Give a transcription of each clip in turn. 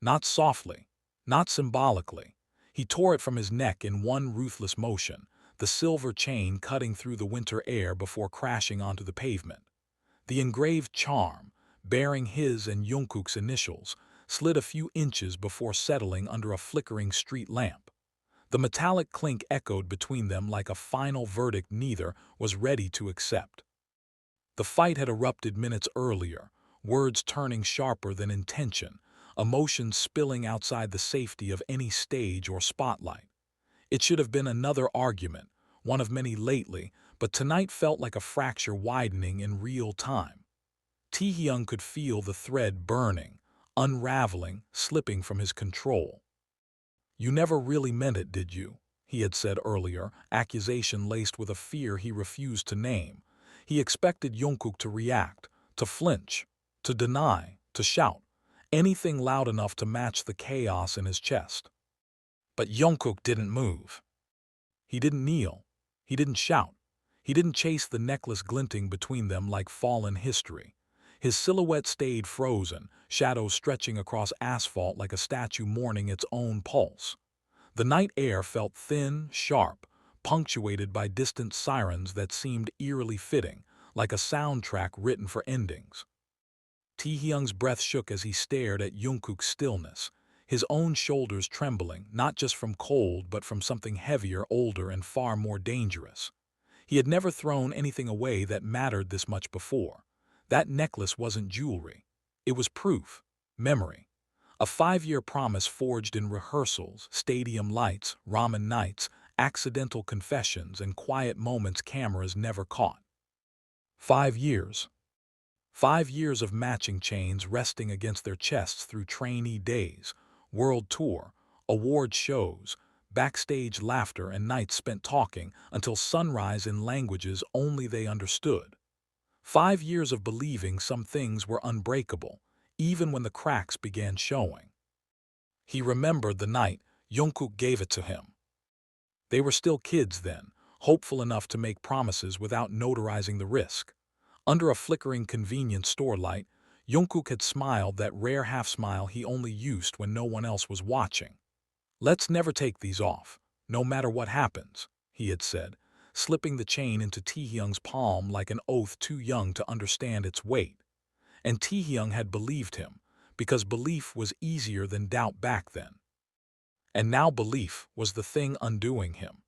Not softly, not symbolically. He tore it from his neck in one ruthless motion, the silver chain cutting through the winter air before crashing onto the pavement. The engraved charm, bearing his and Jungkook's initials, slid a few inches before settling under a flickering street lamp. The metallic clink echoed between them like a final verdict neither was ready to accept. The fight had erupted minutes earlier, words turning sharper than intention, emotions spilling outside the safety of any stage or spotlight. It should have been another argument, one of many lately, but tonight felt like a fracture widening in real time. Taehyung could feel the thread burning, unraveling, slipping from his control. "You never really meant it, did you?" he had said earlier, accusation laced with a fear he refused to name. He expected Jungkook to react, to flinch, to deny, to shout, anything loud enough to match the chaos in his chest. But Jungkook didn't move. He didn't kneel. He didn't shout. He didn't chase the necklace glinting between them like fallen history. His silhouette stayed frozen, shadows stretching across asphalt like a statue mourning its own pulse. The night air felt thin, sharp, punctuated by distant sirens that seemed eerily fitting, like a soundtrack written for endings. Taehyung's breath shook as he stared at Jungkook's stillness, his own shoulders trembling, not just from cold but from something heavier, older, and far more dangerous. He had never thrown anything away that mattered this much before. That necklace wasn't jewelry. It was proof, memory. A 5-year promise forged in rehearsals, stadium lights, ramen nights, accidental confessions, and quiet moments cameras never caught. 5 years. 5 years of matching chains resting against their chests through trainee days, world tour, award shows, backstage laughter, and nights spent talking until sunrise in languages only they understood. 5 years of believing some things were unbreakable, even when the cracks began showing. He remembered the night Jungkook gave it to him. They were still kids then, hopeful enough to make promises without notarizing the risk. Under a flickering convenience store light, Jungkook had smiled that rare half-smile he only used when no one else was watching. "Let's never take these off, no matter what happens," he had said, slipping the chain into Taehyung's palm like an oath too young to understand its weight. And Taehyung had believed him, because belief was easier than doubt back then. And now belief was the thing undoing him.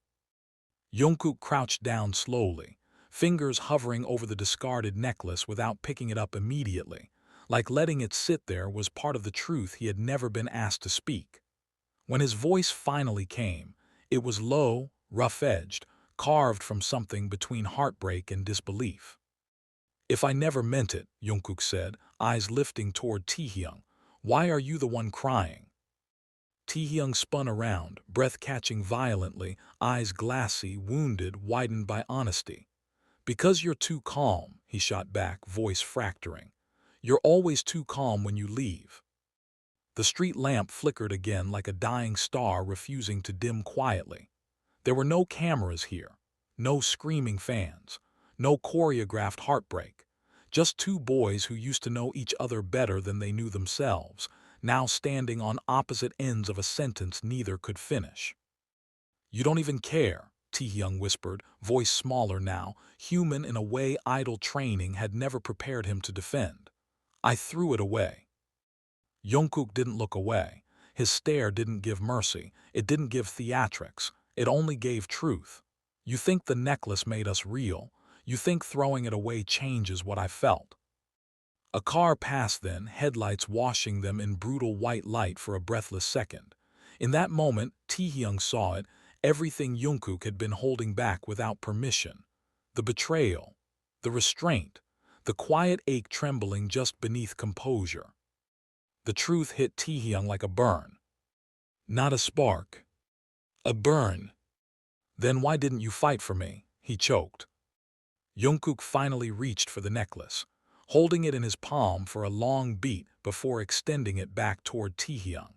Jungkook crouched down slowly, fingers hovering over the discarded necklace without picking it up immediately, like letting it sit there was part of the truth he had never been asked to speak. When his voice finally came, it was low, rough-edged, carved from something between heartbreak and disbelief. "If I never meant it," Jungkook said, eyes lifting toward Taehyung, "why are you the one crying?" Taehyung spun around, breath catching violently, eyes glassy, wounded, widened by honesty. "Because you're too calm," he shot back, voice fracturing. "You're always too calm when you leave." The street lamp flickered again like a dying star refusing to dim quietly. There were no cameras here, no screaming fans, no choreographed heartbreak. Just two boys who used to know each other better than they knew themselves, now standing on opposite ends of a sentence neither could finish. "You don't even care," Taehyung whispered, voice smaller now, human in a way idle training had never prepared him to defend. "I threw it away." Jungkook didn't look away. His stare didn't give mercy. It didn't give theatrics. It only gave truth. "You think the necklace made us real. You think throwing it away changes what I felt." A car passed then, headlights washing them in brutal white light for a breathless second. In that moment, Taehyung saw it, everything Jungkook had been holding back without permission. The betrayal, the restraint, the quiet ache trembling just beneath composure. The truth hit Taehyung like a burn. Not a spark. A burn. "Then why didn't you fight for me?" he choked. Jungkook finally reached for the necklace, holding it in his palm for a long beat before extending it back toward Taehyung.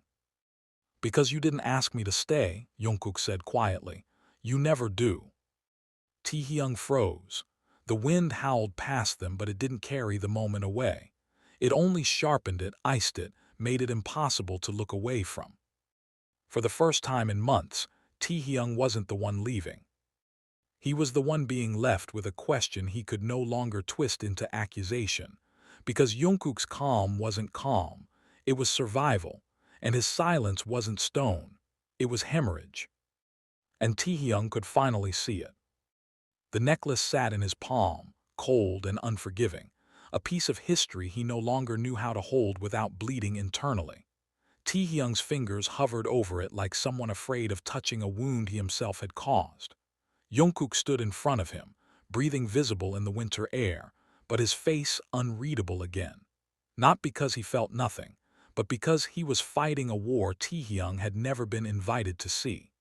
"Because you didn't ask me to stay," Jungkook said quietly. "You never do." Taehyung froze. The wind howled past them, but it didn't carry the moment away. It only sharpened it, iced it, made it impossible to look away from. For the first time in months, Taehyung wasn't the one leaving. He was the one being left with a question he could no longer twist into accusation, because Jungkook's calm wasn't calm, it was survival, and his silence wasn't stone, it was hemorrhage. And Taehyung could finally see it. The necklace sat in his palm, cold and unforgiving, a piece of history he no longer knew how to hold without bleeding internally. Taehyung's fingers hovered over it like someone afraid of touching a wound he himself had caused. Jungkook stood in front of him, breathing visible in the winter air, but his face unreadable again. Not because he felt nothing, but because he was fighting a war Taehyung had never been invited to see.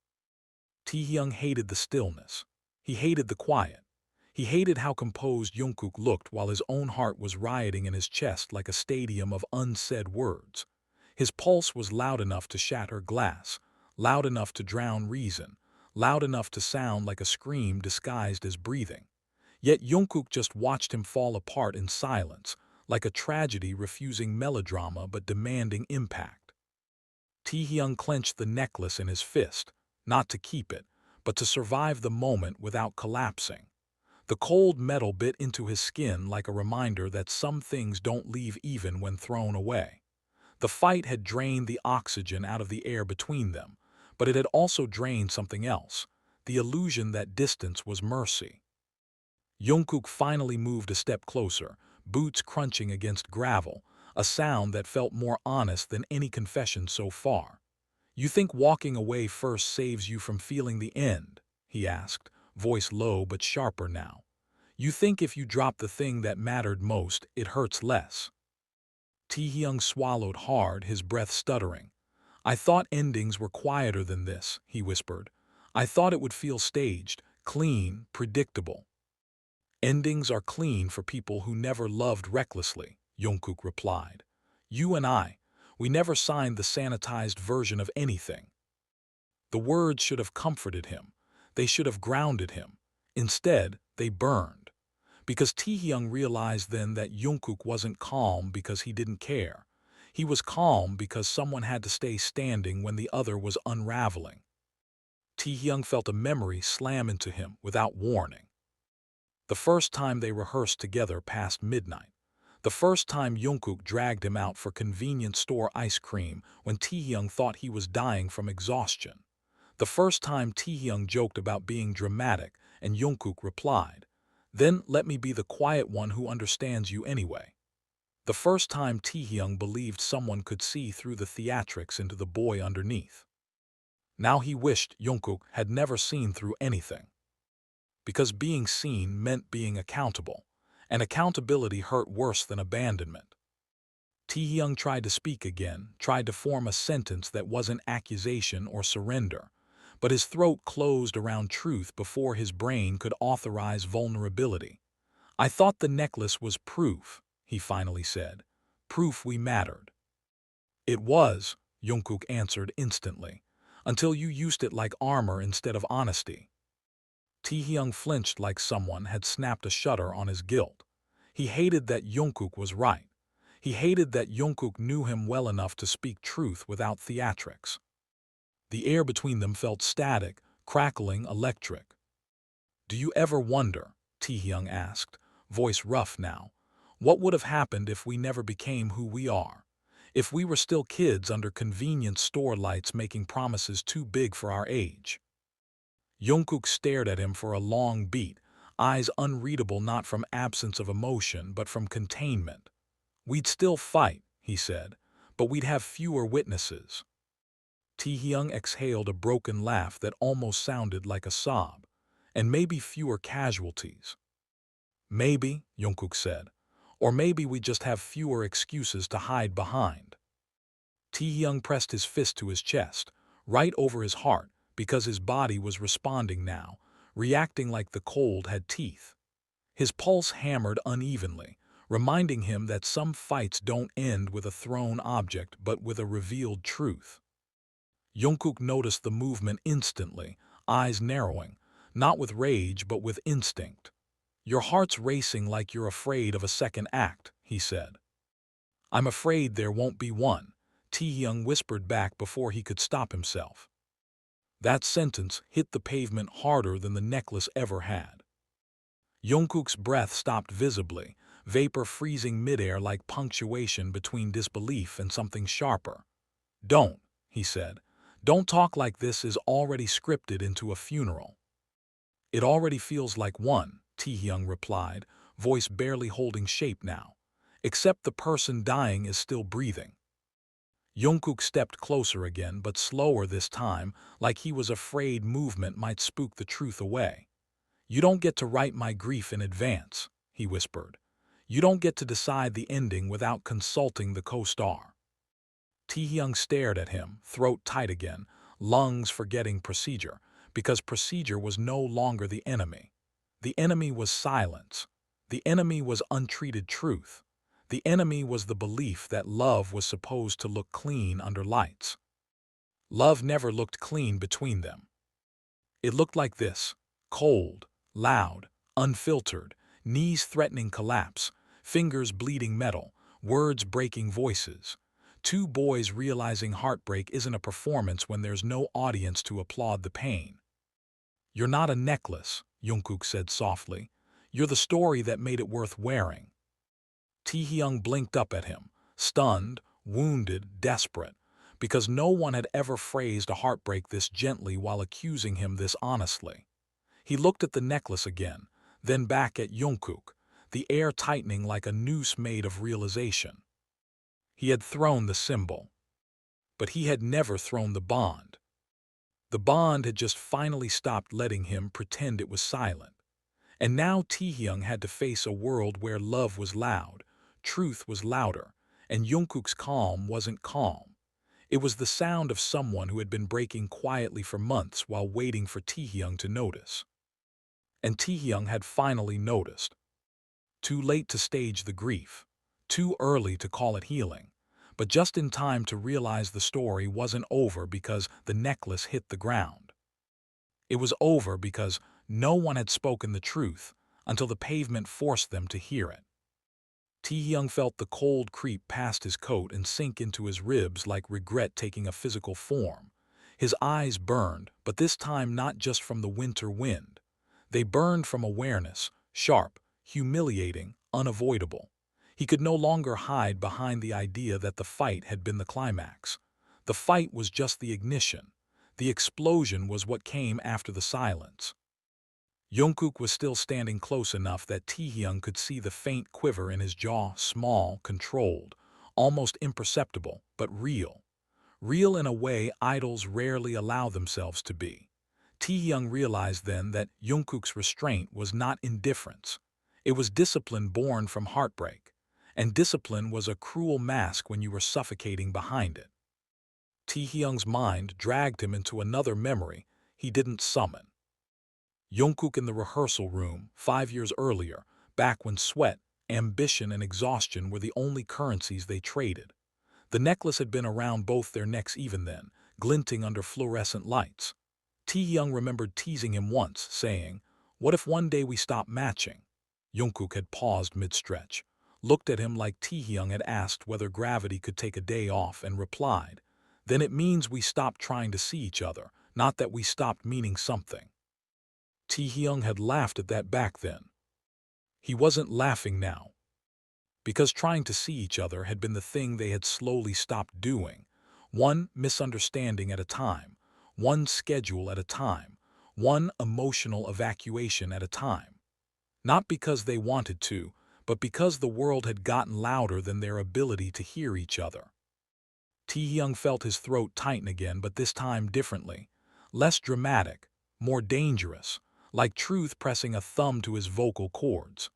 Taehyung hated the stillness. He hated the quiet. He hated how composed Jungkook looked while his own heart was rioting in his chest like a stadium of unsaid words. His pulse was loud enough to shatter glass, loud enough to drown reason, loud enough to sound like a scream disguised as breathing. Yet Jungkook just watched him fall apart in silence, like a tragedy refusing melodrama but demanding impact. Taehyung clenched the necklace in his fist, not to keep it, but to survive the moment without collapsing. The cold metal bit into his skin like a reminder that some things don't leave even when thrown away. The fight had drained the oxygen out of the air between them, but it had also drained something else, the illusion that distance was mercy. Jungkook finally moved a step closer, boots crunching against gravel, a sound that felt more honest than any confession so far. "You think walking away first saves you from feeling the end?" he asked, voice low but sharper now. "You think if you drop the thing that mattered most, it hurts less?" Taehyung swallowed hard, his breath stuttering. "I thought endings were quieter than this," he whispered. "I thought it would feel staged, clean, predictable." "Endings are clean for people who never loved recklessly," Jungkook replied. "You and I, we never signed the sanitized version of anything." The words should have comforted him. They should have grounded him. Instead, they burned. Because Taehyung realized then that Jungkook wasn't calm because he didn't care. He was calm because someone had to stay standing when the other was unraveling. Taehyung felt a memory slam into him without warning. The first time they rehearsed together past midnight. The first time Jungkook dragged him out for convenience store ice cream when Taehyung thought he was dying from exhaustion. The first time Taehyung joked about being dramatic and Jungkook replied, "Then let me be the quiet one who understands you anyway." The first time Taehyung believed someone could see through the theatrics into the boy underneath. Now he wished Jungkook had never seen through anything. Because being seen meant being accountable, and accountability hurt worse than abandonment. Taehyung tried to speak again, tried to form a sentence that wasn't accusation or surrender, but his throat closed around truth before his brain could authorize vulnerability. "I thought the necklace was proof," he finally said. "Proof we mattered." "It was," Jungkook answered instantly, "until you used it like armor instead of honesty." Taehyung flinched like someone had snapped a shutter on his guilt. He hated that Jungkook was right. He hated that Jungkook knew him well enough to speak truth without theatrics. The air between them felt static, crackling, electric. "Do you ever wonder," Taehyung asked, voice rough now, "what would have happened if we never became who we are? If we were still kids under convenience store lights making promises too big for our age?" Jungkook stared at him for a long beat, eyes unreadable not from absence of emotion but from containment. "We'd still fight," he said, "but we'd have fewer witnesses." Taehyung exhaled a broken laugh that almost sounded like a sob. "And maybe fewer casualties." "Maybe," Jungkook said, "or maybe we just have fewer excuses to hide behind." Taehyung pressed his fist to his chest, right over his heart, because his body was responding now, reacting like the cold had teeth. His pulse hammered unevenly, reminding him that some fights don't end with a thrown object but with a revealed truth. Jungkook noticed the movement instantly, eyes narrowing, not with rage but with instinct. "Your heart's racing like you're afraid of a second act," he said. "I'm afraid there won't be one, Taehyung whispered back before he could stop himself. That sentence hit the pavement harder than the necklace ever had. Jungkook's breath stopped visibly, vapor freezing midair like punctuation between disbelief and something sharper. "Don't," he said. "Don't talk like this is already scripted into a funeral." "It already feels like one," Taehyung replied, voice barely holding shape now. "Except the person dying is still breathing." Jungkook stepped closer again, but slower this time, like he was afraid movement might spook the truth away. "You don't get to write my grief in advance," he whispered. "You don't get to decide the ending without consulting the co-star." Taehyung stared at him, throat tight again, lungs forgetting procedure, because procedure was no longer the enemy. The enemy was silence. The enemy was untreated truth. The enemy was the belief that love was supposed to look clean under lights. Love never looked clean between them. It looked like this: cold, loud, unfiltered, knees threatening collapse, fingers bleeding metal, words breaking voices. Two boys realizing heartbreak isn't a performance when there's no audience to applaud the pain. "You're not a necklace," Jungkook said softly. "You're the story that made it worth wearing." Taehyung blinked up at him, stunned, wounded, desperate, because no one had ever phrased a heartbreak this gently while accusing him this honestly. He looked at the necklace again, then back at Jungkook, the air tightening like a noose made of realization. He had thrown the symbol, but he had never thrown the bond. The bond had just finally stopped letting him pretend it was silent. And now Taehyung had to face a world where love was loud, truth was louder, and Jungkook's calm wasn't calm. It was the sound of someone who had been breaking quietly for months while waiting for Taehyung to notice. And Taehyung had finally noticed. Too late to stage the grief, too early to call it healing, but just in time to realize the story wasn't over because the necklace hit the ground. It was over because no one had spoken the truth until the pavement forced them to hear it. Taehyung felt the cold creep past his coat and sink into his ribs like regret taking a physical form. His eyes burned, but this time not just from the winter wind. They burned from awareness, sharp, humiliating, unavoidable. He could no longer hide behind the idea that the fight had been the climax. The fight was just the ignition. The explosion was what came after the silence. Jungkook was still standing close enough that Taehyung could see the faint quiver in his jaw, small, controlled, almost imperceptible, but real. Real in a way idols rarely allow themselves to be. Taehyung realized then that Jungkook's restraint was not indifference. It was discipline born from heartbreak, and discipline was a cruel mask when you were suffocating behind it. Taehyung's mind dragged him into another memory he didn't summon. Jungkook in the rehearsal room, 5 years earlier, back when sweat, ambition, and exhaustion were the only currencies they traded. The necklace had been around both their necks even then, glinting under fluorescent lights. Taehyung remembered teasing him once, saying, "What if one day we stop matching?" Jungkook had paused mid-stretch, looked at him like Taehyung had asked whether gravity could take a day off, and replied, "Then it means we stopped trying to see each other, not that we stopped meaning something." Taehyung had laughed at that back then. He wasn't laughing now, because trying to see each other had been the thing they had slowly stopped doing, one misunderstanding at a time, one schedule at a time, one emotional evacuation at a time. Not because they wanted to, but because the world had gotten louder than their ability to hear each other. Taehyung felt his throat tighten again, but this time differently, less dramatic, more dangerous, like truth pressing a thumb to his vocal cords.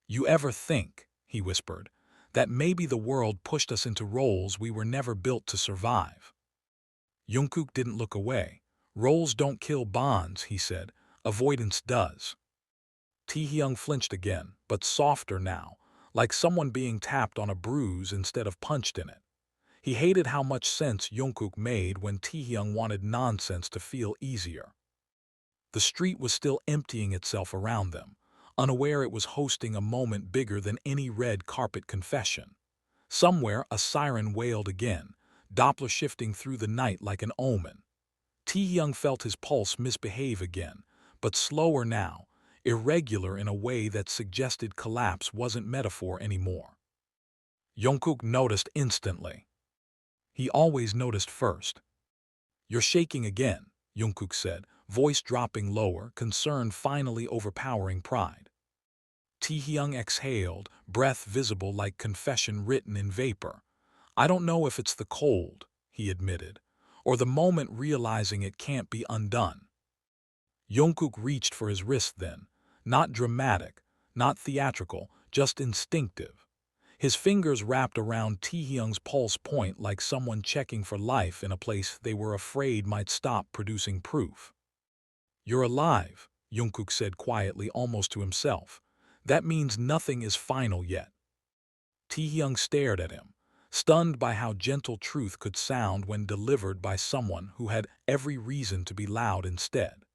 "You ever think," he whispered, "that maybe the world pushed us into roles we were never built to survive?" Jungkook didn't look away. "Roles don't kill bonds," he said. "Avoidance does." Taehyung flinched again, but softer now, like someone being tapped on a bruise instead of punched in it. He hated how much sense Jungkook made when Taehyung wanted nonsense to feel easier. The street was still emptying itself around them, unaware it was hosting a moment bigger than any red carpet confession. Somewhere a siren wailed again, Doppler shifting through the night like an omen. Taehyung felt his pulse misbehave again, but slower now, irregular in a way that suggested collapse wasn't metaphor anymore. Jungkook noticed instantly. He always noticed first. "You're shaking again," Jungkook said, voice dropping lower, concern finally overpowering pride. Taehyung exhaled, breath visible like confession written in vapor. "I don't know if it's the cold," he admitted, "or the moment realizing it can't be undone." Jungkook reached for his wrist then, not dramatic, not theatrical, just instinctive. His fingers wrapped around Taehyung's pulse point like someone checking for life in a place they were afraid might stop producing proof. "You're alive," Jungkook said quietly, almost to himself. "That means nothing is final yet." Taehyung stared at him, stunned by how gentle truth could sound when delivered by someone who had every reason to be loud instead.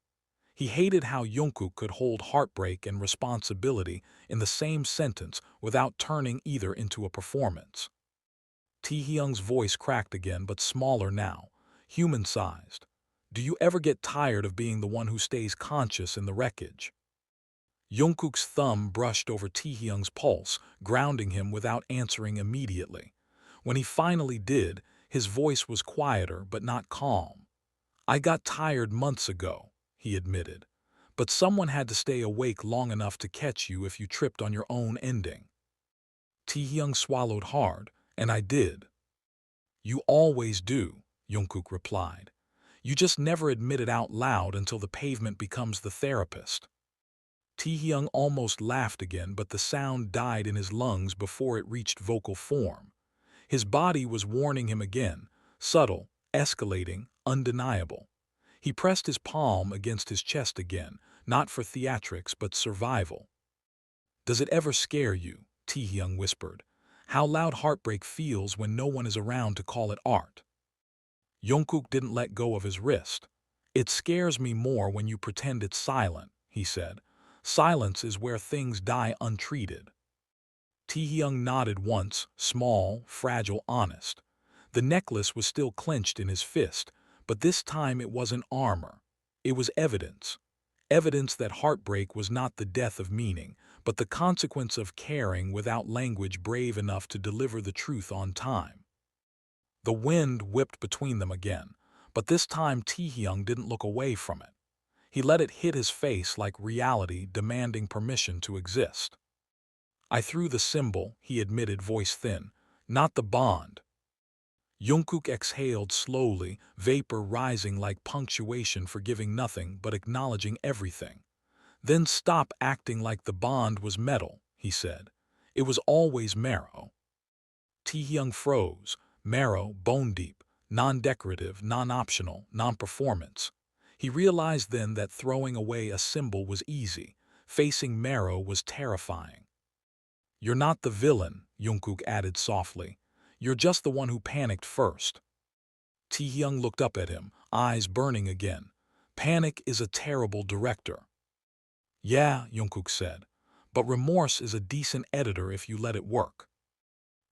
He hated how Jungkook could hold heartbreak and responsibility in the same sentence without turning either into a performance. Taehyung's voice cracked again, but smaller now, human-sized. "Do you ever get tired of being the one who stays conscious in the wreckage?" Jungkook's thumb brushed over Taehyung's pulse, grounding him without answering immediately. When he finally did, his voice was quieter but not calm. "I got tired months ago," he admitted, "but someone had to stay awake long enough to catch you if you tripped on your own ending." Taehyung swallowed hard, "And I did." "You always do," Jungkook replied. "You just never admit it out loud until the pavement becomes the therapist." Taehyung almost laughed again, but the sound died in his lungs before it reached vocal form. His body was warning him again, subtle, escalating, undeniable. He pressed his palm against his chest again, not for theatrics but survival. "Does it ever scare you?" Taehyung whispered. "How loud heartbreak feels when no one is around to call it art." Jungkook didn't let go of his wrist. "It scares me more when you pretend it's silent," he said. "Silence is where things die untreated." Taehyung nodded once, small, fragile, honest. The necklace was still clenched in his fist, but this time it wasn't armor. It was evidence. Evidence that heartbreak was not the death of meaning, but the consequence of caring without language brave enough to deliver the truth on time. The wind whipped between them again, but this time Taehyung didn't look away from it. He let it hit his face like reality demanding permission to exist. "I threw the symbol," he admitted, voice thin, "not the bond." Jungkook exhaled slowly, vapor rising like punctuation forgiving nothing but acknowledging everything. "Then stop acting like the bond was metal," he said. "It was always Marrow." Taehyung froze. Marrow, bone deep, non-decorative, non-optional, non-performance. He realized then that throwing away a symbol was easy. Facing Marrow was terrifying. "You're not the villain," Jungkook added softly. "You're just the one who panicked first." Taehyung looked up at him, eyes burning again. "Panic is a terrible director." "Yeah," Jungkook said, "but remorse is a decent editor if you let it work."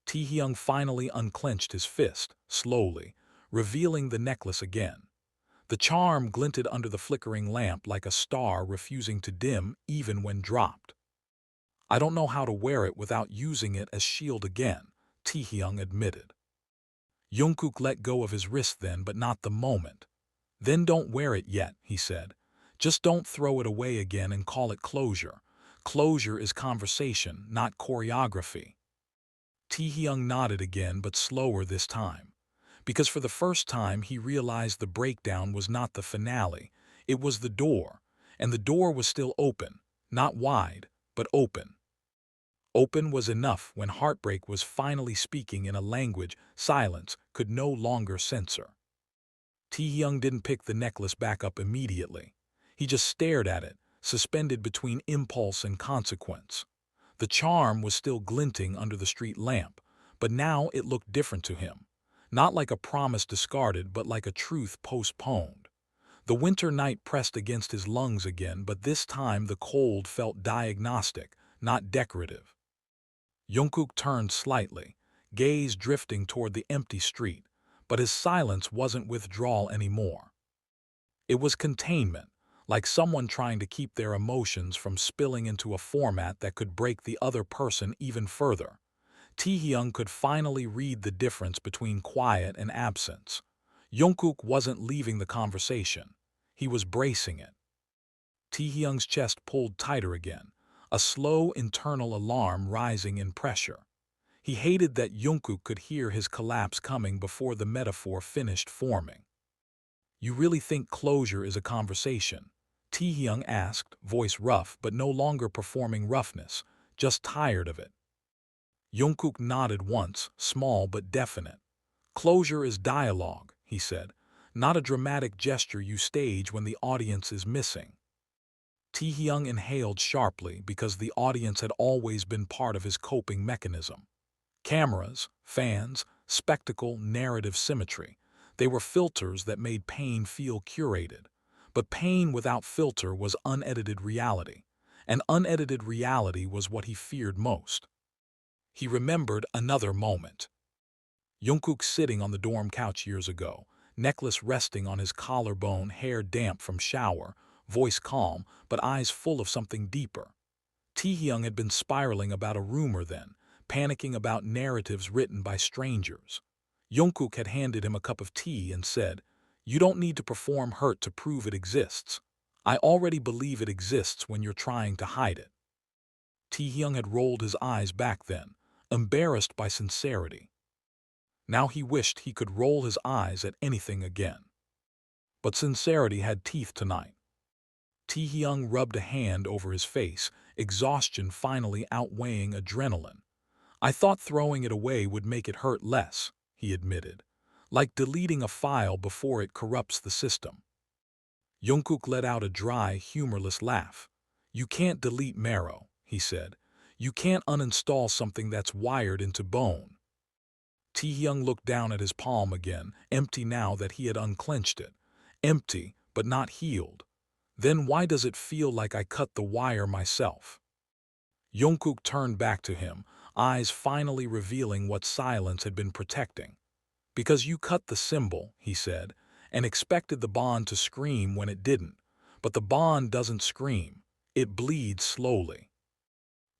Taehyung finally unclenched his fist, slowly, revealing the necklace again. The charm glinted under the flickering lamp like a star refusing to dim even when dropped. "I don't know how to wear it without using it as shield again," Taehyung admitted. Jungkook let go of his wrist then, but not the moment. "Then don't wear it yet," he said. "Just don't throw it away again and call it closure. Closure is conversation, not choreography." Taehyung nodded again, but slower this time. Because for the first time he realized the breakdown was not the finale, it was the door, and the door was still open, not wide, but open. Open was enough when heartbreak was finally speaking in a language silence could no longer censor. Taehyung didn't pick the necklace back up immediately. He just stared at it, suspended between impulse and consequence. The charm was still glinting under the street lamp, but now it looked different to him. Not like a promise discarded, but like a truth postponed. The winter night pressed against his lungs again, but this time the cold felt diagnostic, not decorative. Jungkook turned slightly, gaze drifting toward the empty street, But his silence wasn't withdrawal anymore. It was containment, like someone trying to keep their emotions from spilling into a format that could break the other person even further. Taehyung could finally read the difference between quiet and absence. Jungkook wasn't leaving the conversation. He was bracing it. Taehyung's chest pulled tighter again, a slow internal alarm rising in pressure. He hated that Jungkook could hear his collapse coming before the metaphor finished forming. "You really think closure is a conversation?" Taehyung asked, voice rough but no longer performing roughness, just tired of it. Jungkook nodded once, small but definite. "Closure is dialogue," he said, "not a dramatic gesture you stage when the audience is missing." Taehyung inhaled sharply because the audience had always been part of his coping mechanism. Cameras, fans, spectacle, narrative symmetry. They were filters that made pain feel curated. But pain without filter was unedited reality. And unedited reality was what he feared most. He remembered another moment. Jungkook sitting on the dorm couch years ago, necklace resting on his collarbone, hair damp from shower, voice calm, but eyes full of something deeper. Taehyung had been spiraling about a rumor then, panicking about narratives written by strangers. Jungkook had handed him a cup of tea and said, "You don't need to perform hurt to prove it exists. I already believe it exists when you're trying to hide it." Taehyung had rolled his eyes back then, embarrassed by sincerity. Now he wished he could roll his eyes at anything again. But sincerity had teeth tonight. Taehyung rubbed a hand over his face, exhaustion finally outweighing adrenaline. "I thought throwing it away would make it hurt less," he admitted, "like deleting a file before it corrupts the system." Jungkook let out a dry, humorless laugh. "You can't delete Marrow," he said. "You can't uninstall something that's wired into bone." Taehyung looked down at his palm again, empty now that he had unclenched it. Empty, but not healed. "Then why does it feel like I cut the wire myself?" Jungkook turned back to him, eyes finally revealing what silence had been protecting. "Because you cut the symbol," he said, "and expected the bond to scream when it didn't. But the bond doesn't scream. It bleeds slowly."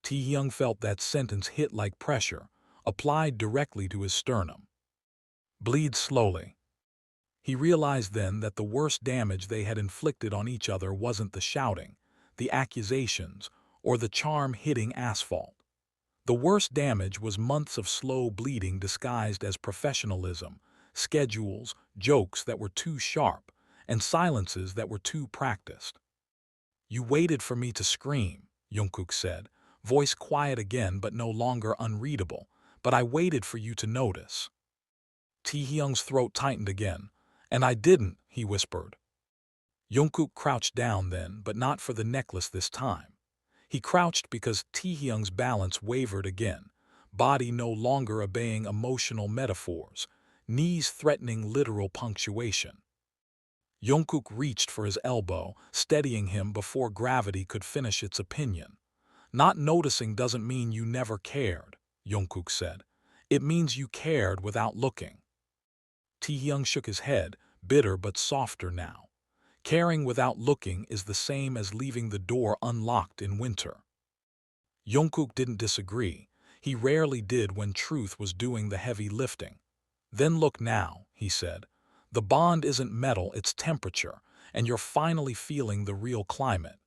Taehyung felt that sentence hit like pressure, applied directly to his sternum. Bleeds slowly. He realized then that the worst damage they had inflicted on each other wasn't the shouting, the accusations, or the charm hitting asphalt. The worst damage was months of slow bleeding disguised as professionalism, schedules, jokes that were too sharp, and silences that were too practiced. "You waited for me to scream," Jungkook said, voice quiet again but no longer unreadable, "but I waited for you to notice." Taehyung's throat tightened again. "And I didn't," he whispered. Jungkook crouched down then, but not for the necklace this time. He crouched because Taehyung's balance wavered again, body no longer obeying emotional metaphors, knees threatening literal punctuation. Jungkook reached for his elbow, steadying him before gravity could finish its opinion. "Not noticing doesn't mean you never cared," Jungkook said. "It means you cared without looking." Taehyung shook his head, bitter but softer now. Caring without looking is the same as leaving the door unlocked in winter. Jungkook didn't disagree. He rarely did when truth was doing the heavy lifting. "Then look now," he said. "The bond isn't metal, it's temperature, and you're finally feeling the real climate."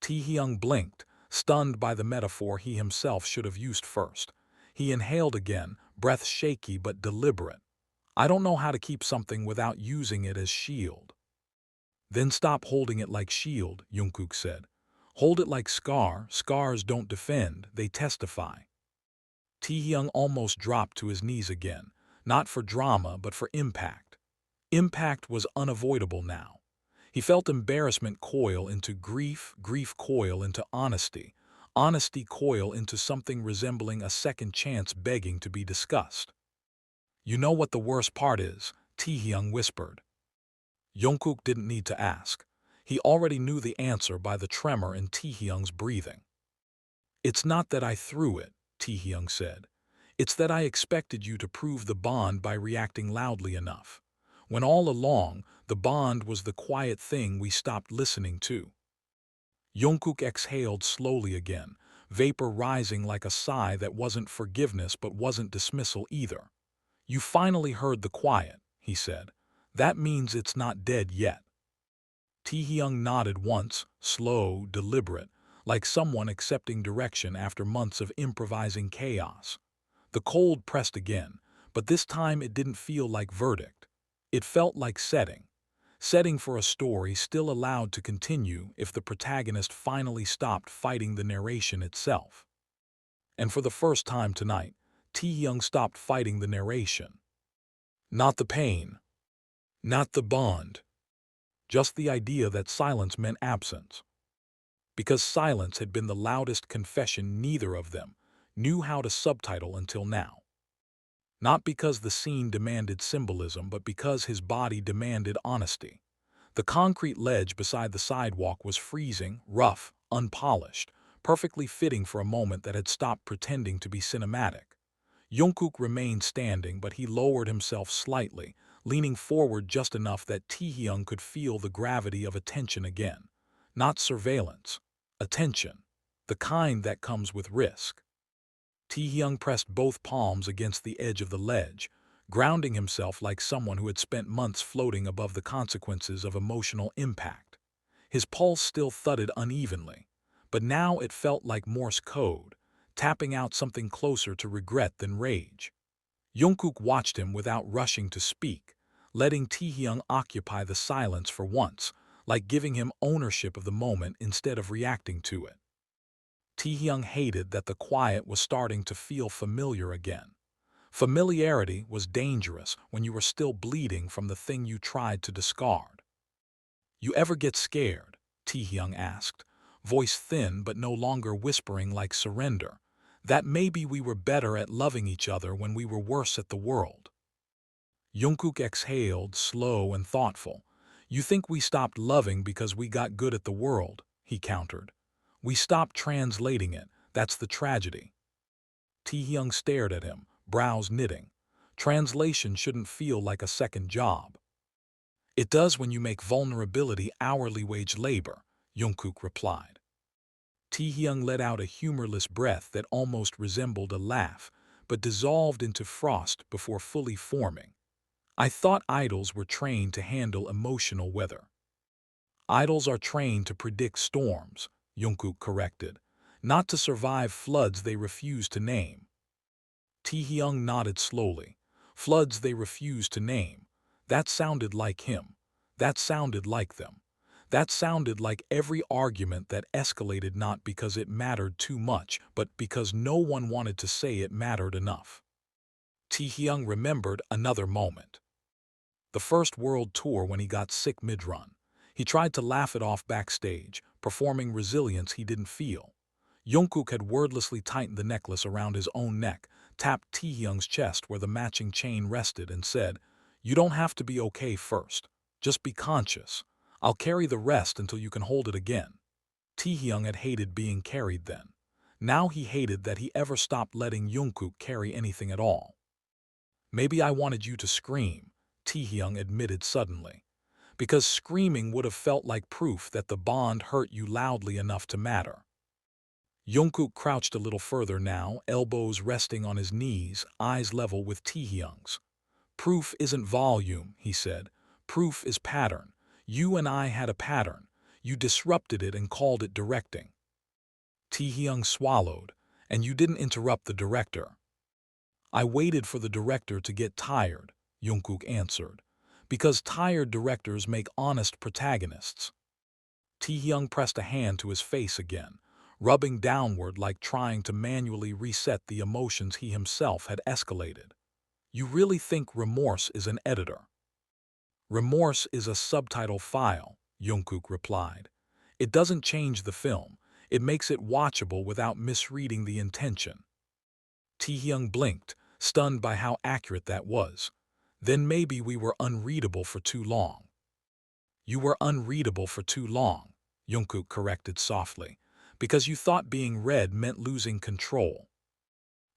Taehyung blinked, stunned by the metaphor he himself should have used first. He inhaled again, breath shaky but deliberate. "I don't know how to keep something without using it as shield." "Then stop holding it like shield," Jungkook said. "Hold it like scar. Scars don't defend, they testify." Taehyung almost dropped to his knees again, not for drama but for impact. Impact was unavoidable now. He felt embarrassment coil into grief, grief coil into honesty, honesty coil into something resembling a second chance begging to be discussed. "You know what the worst part is?" Taehyung whispered. Jungkook didn't need to ask. He already knew the answer by the tremor in Taehyung's breathing. "It's not that I threw it," Taehyung said. It's that I expected you to prove the bond by reacting loudly enough, when all along the bond was the quiet thing we stopped listening to. Jungkook exhaled slowly again, vapor rising like a sigh that wasn't forgiveness but wasn't dismissal either. You finally heard the quiet, he said. That means it's not dead yet. Taehyung nodded once, slow, deliberate, like someone accepting direction after months of improvising chaos. The cold pressed again, but this time it didn't feel like verdict. It felt like setting for a story still allowed to continue if the protagonist finally stopped fighting the narration itself. And for the first time tonight, Taehyung stopped fighting the narration. Not the pain, not the bond, just the idea that silence meant absence. Because silence had been the loudest confession neither of them knew how to subtitle until now. Not because the scene demanded symbolism, but because his body demanded honesty. The concrete ledge beside the sidewalk was freezing, rough, unpolished, perfectly fitting for a moment that had stopped pretending to be cinematic. Jungkook remained standing, but he lowered himself slightly, leaning forward just enough that Taehyung could feel the gravity of attention again. Not surveillance. Attention. The kind that comes with risk. Taehyung pressed both palms against the edge of the ledge, grounding himself like someone who had spent months floating above the consequences of emotional impact. His pulse still thudded unevenly, but now it felt like Morse code, tapping out something closer to regret than rage. Jungkook watched him without rushing to speak, letting Taehyung occupy the silence for once, like giving him ownership of the moment instead of reacting to it. Taehyung hated that the quiet was starting to feel familiar again. Familiarity was dangerous when you were still bleeding from the thing you tried to discard. You ever get scared? Taehyung asked, voice thin but no longer whispering like surrender, that maybe we were better at loving each other when we were worse at the world. Jungkook exhaled, slow and thoughtful. You think we stopped loving because we got good at the world, he countered. We stopped translating it, that's the tragedy. Taehyung stared at him, brows knitting. Translation shouldn't feel like a second job. It does when you make vulnerability hourly wage labor, Jungkook replied. Taehyung let out a humorless breath that almost resembled a laugh, but dissolved into frost before fully forming. I thought idols were trained to handle emotional weather. Idols are trained to predict storms, Jungkook corrected, not to survive floods they refuse to name. Taehyung nodded slowly. Floods they refuse to name. That sounded like him. That sounded like them. That sounded like every argument that escalated not because it mattered too much, but because no one wanted to say it mattered enough. Taehyung remembered another moment. The first world tour when he got sick mid-run. He tried to laugh it off backstage, performing resilience he didn't feel. Jungkook had wordlessly tightened the necklace around his own neck, tapped Taehyung's chest where the matching chain rested and said, "You don't have to be okay first. Just be conscious. I'll carry the rest until you can hold it again." Taehyung had hated being carried then. Now he hated that he ever stopped letting Jungkook carry anything at all. "Maybe I wanted you to scream," Taehyung admitted suddenly, "because screaming would have felt like proof that the bond hurt you loudly enough to matter." Jungkook crouched a little further now, elbows resting on his knees, eyes level with Taehyung's. "Proof isn't volume," he said. "Proof is pattern. You and I had a pattern. You disrupted it and called it directing." Taehyung swallowed. "And you didn't interrupt the director." "I waited for the director to get tired," Jungkook answered. "Because tired directors make honest protagonists." Taehyung pressed a hand to his face again, rubbing downward like trying to manually reset the emotions he himself had escalated. "You really think remorse is an editor?" "Remorse is a subtitle file," Jungkook replied. "It doesn't change the film. It makes it watchable without misreading the intention." Taehyung blinked, stunned by how accurate that was. "Then maybe we were unreadable for too long." "You were unreadable for too long," Jungkook corrected softly, "because you thought being read meant losing control."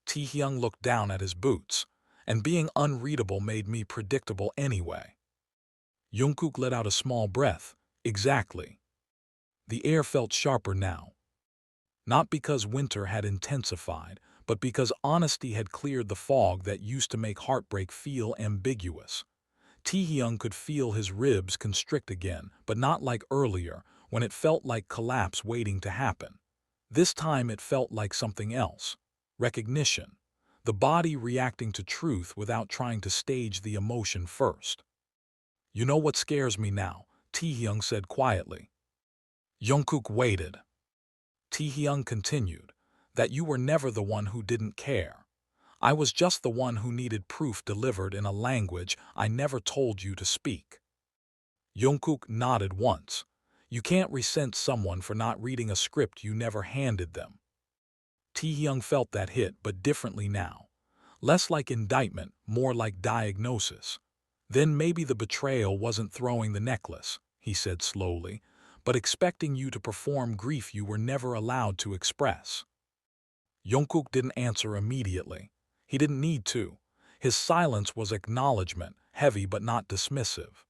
Taehyung looked down at his boots, and being unreadable made me predictable anyway. Jungkook let out a small breath. Exactly. The air felt sharper now. Not because winter had intensified, but because honesty had cleared the fog that used to make heartbreak feel ambiguous. Taehyung could feel his ribs constrict again, but not like earlier, when it felt like collapse waiting to happen. This time it felt like something else. Recognition. The body reacting to truth without trying to stage the emotion first. "You know what scares me now," Taehyung said quietly. Jungkook waited. Taehyung continued, "that you were never the one who didn't care. I was just the one who needed proof delivered in a language I never told you to speak." Jungkook nodded once. "You can't resent someone for not reading a script you never handed them." Taehyung felt that hit, but differently now. Less like indictment, more like diagnosis. "Then maybe the betrayal wasn't throwing the necklace," he said slowly, "but expecting you to perform grief you were never allowed to express." Jungkook didn't answer immediately. He didn't need to. His silence was acknowledgement, heavy but not dismissive.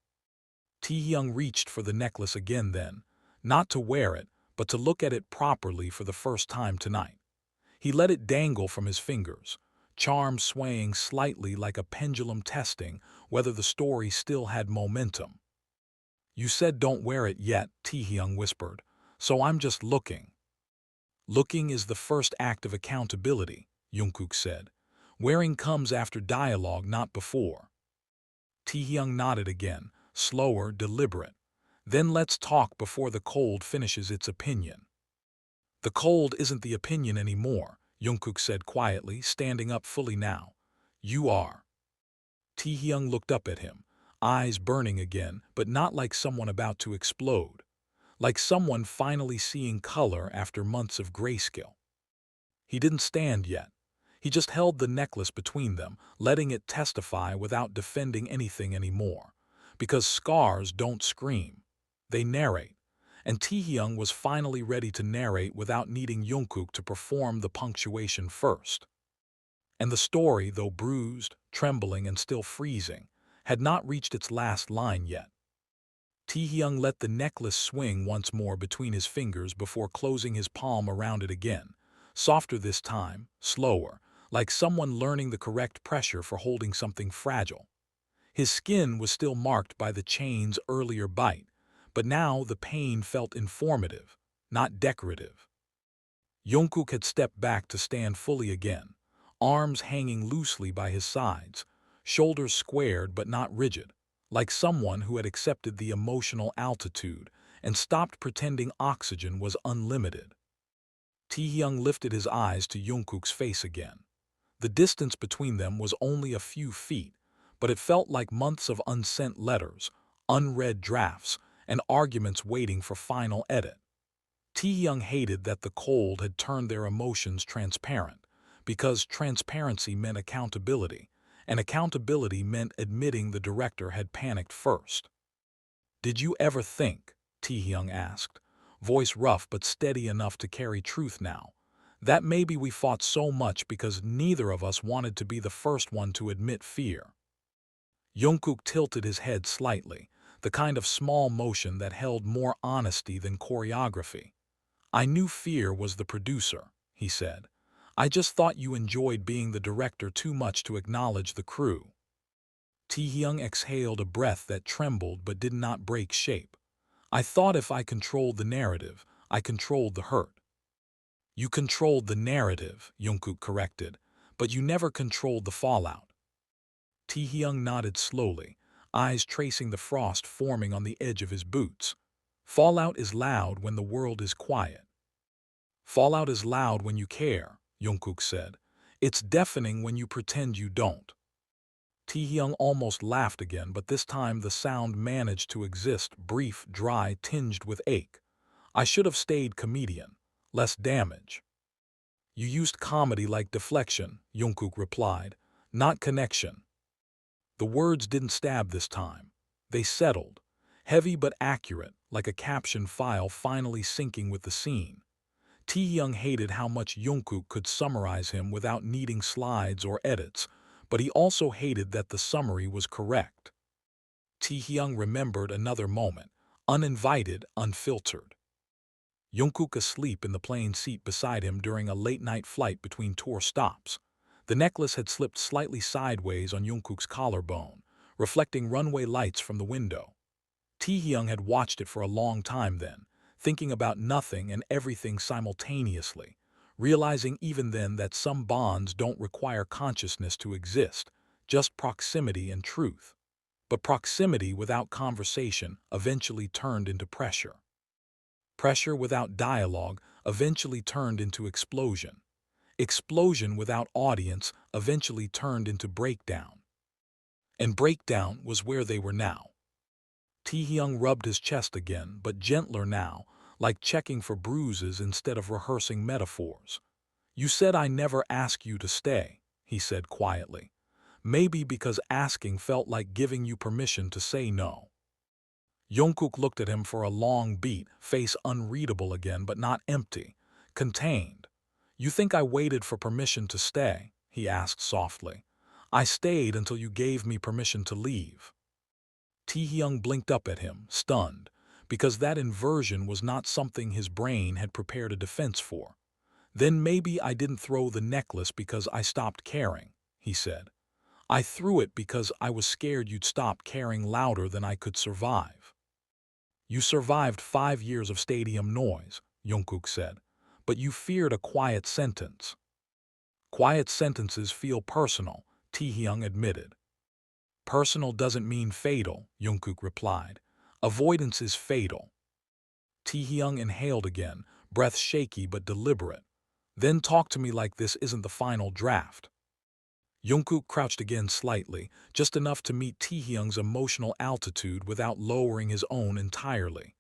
Taehyung reached for the necklace again then, not to wear it, but to look at it properly for the first time tonight. He let it dangle from his fingers, charm swaying slightly like a pendulum testing whether the story still had momentum. "You said don't wear it yet," Taehyung whispered, "so I'm just looking." "Looking is the first act of accountability," Jungkook said. "Wearing comes after dialogue, not before." Taehyung nodded again, slower, deliberate. "Then let's talk before the cold finishes its opinion." "The cold isn't the opinion anymore," Jungkook said quietly, standing up fully now. "You are." Taehyung looked up at him, eyes burning again, but not like someone about to explode. Like someone finally seeing color after months of grayscale. He didn't stand yet. He just held the necklace between them, letting it testify without defending anything anymore. Because scars don't scream. They narrate. And Taehyung was finally ready to narrate without needing Jungkook to perform the punctuation first. And the story, though bruised, trembling, and still freezing, had not reached its last line yet. Taehyung let the necklace swing once more between his fingers before closing his palm around it again, softer this time, slower, like someone learning the correct pressure for holding something fragile. His skin was still marked by the chain's earlier bite, but now the pain felt informative, not decorative. Jungkook had stepped back to stand fully again, arms hanging loosely by his sides, shoulders squared but not rigid, like someone who had accepted the emotional altitude and stopped pretending oxygen was unlimited. Taehyung lifted his eyes to Jungkook's face again. The distance between them was only a few feet, but it felt like months of unsent letters, unread drafts, and arguments waiting for final edit. Taehyung hated that the cold had turned their emotions transparent, because transparency meant accountability, and accountability meant admitting the director had panicked first. "Did you ever think," Taehyung asked, voice rough but steady enough to carry truth now, "that maybe we fought so much because neither of us wanted to be the first one to admit fear?" Jungkook tilted his head slightly, the kind of small motion that held more honesty than choreography. "I knew fear was the producer," he said. "I just thought you enjoyed being the director too much to acknowledge the crew." Taehyung exhaled a breath that trembled but did not break shape. "I thought if I controlled the narrative, I controlled the hurt." "You controlled the narrative," Jungkook corrected, "but you never controlled the fallout." Taehyung nodded slowly, eyes tracing the frost forming on the edge of his boots. "Fallout is loud when the world is quiet." "Fallout is loud when you care," Jungkook said. "It's deafening when you pretend you don't." Taehyung almost laughed again, but this time the sound managed to exist, brief, dry, tinged with ache. "I should have stayed comedian. Less damage." "You used comedy like deflection," Jungkook replied, "not connection." The words didn't stab this time. They settled, heavy but accurate, like a caption file finally syncing with the scene. Taehyung hated how much Jungkook could summarize him without needing slides or edits, but he also hated that the summary was correct. Taehyung remembered another moment, uninvited, unfiltered. Jungkook asleep in the plane seat beside him during a late-night flight between tour stops. The necklace had slipped slightly sideways on Jungkook's collarbone, reflecting runway lights from the window. Taehyung had watched it for a long time then, thinking about nothing and everything simultaneously, realizing even then that some bonds don't require consciousness to exist, just proximity and truth. But proximity without conversation eventually turned into pressure. Pressure without dialogue eventually turned into explosion. Explosion without audience eventually turned into breakdown. And breakdown was where they were now. Taehyung rubbed his chest again, but gentler now, like checking for bruises instead of rehearsing metaphors. "You said I never ask you to stay," he said quietly. "Maybe because asking felt like giving you permission to say no." Jungkook looked at him for a long beat, face unreadable again but not empty, contained. "You think I waited for permission to stay?" he asked softly. "I stayed until you gave me permission to leave." Taehyung blinked up at him, stunned, because that inversion was not something his brain had prepared a defense for. "Then maybe I didn't throw the necklace because I stopped caring," he said. "I threw it because I was scared you'd stop caring louder than I could survive." "You survived 5 years of stadium noise," Jungkook said, "but you feared a quiet sentence." "Quiet sentences feel personal," Taehyung admitted. "Personal doesn't mean fatal," Jungkook replied. "Avoidance is fatal." Taehyung inhaled again, breath shaky but deliberate. "Then talk to me like this isn't the final draft." Jungkook crouched again slightly, just enough to meet Taehyung's emotional altitude without lowering his own entirely.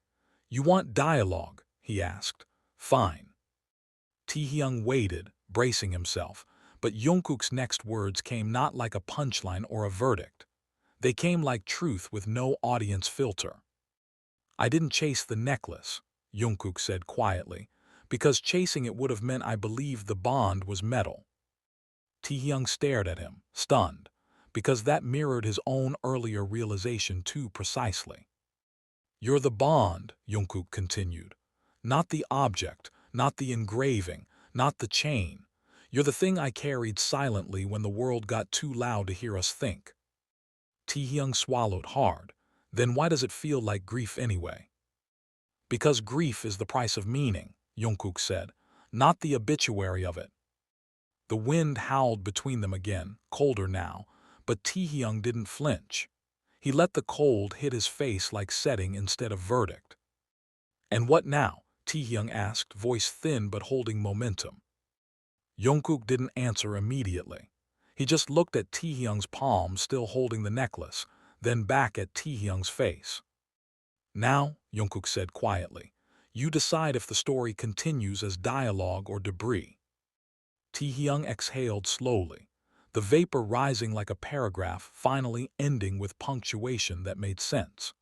"You want dialogue?" he asked. "Fine." Taehyung waited, bracing himself, but Jungkook's next words came not like a punchline or a verdict. They came like truth with no audience filter. "I didn't chase the necklace," Jungkook said quietly, "because chasing it would have meant I believed the bond was metal." Taehyung stared at him, stunned, because that mirrored his own earlier realization too precisely. "You're the bond," Jungkook continued. "Not the object, not the engraving, not the chain. You're the thing I carried silently when the world got too loud to hear us think." Taehyung swallowed hard. "Then why does it feel like grief anyway?" "Because grief is the price of meaning," Jungkook said, "not the obituary of it." The wind howled between them again, colder now, but Taehyung didn't flinch. He let the cold hit his face like setting instead of verdict. "And what now?" Taehyung asked, voice thin but holding momentum. Jungkook didn't answer immediately. He just looked at Taehyung's palm still holding the necklace, then back at Taehyung's face. "Now," Jungkook said quietly, "you decide if the story continues as dialogue or debris." Taehyung exhaled slowly, the vapor rising like a paragraph finally ending with punctuation that made sense.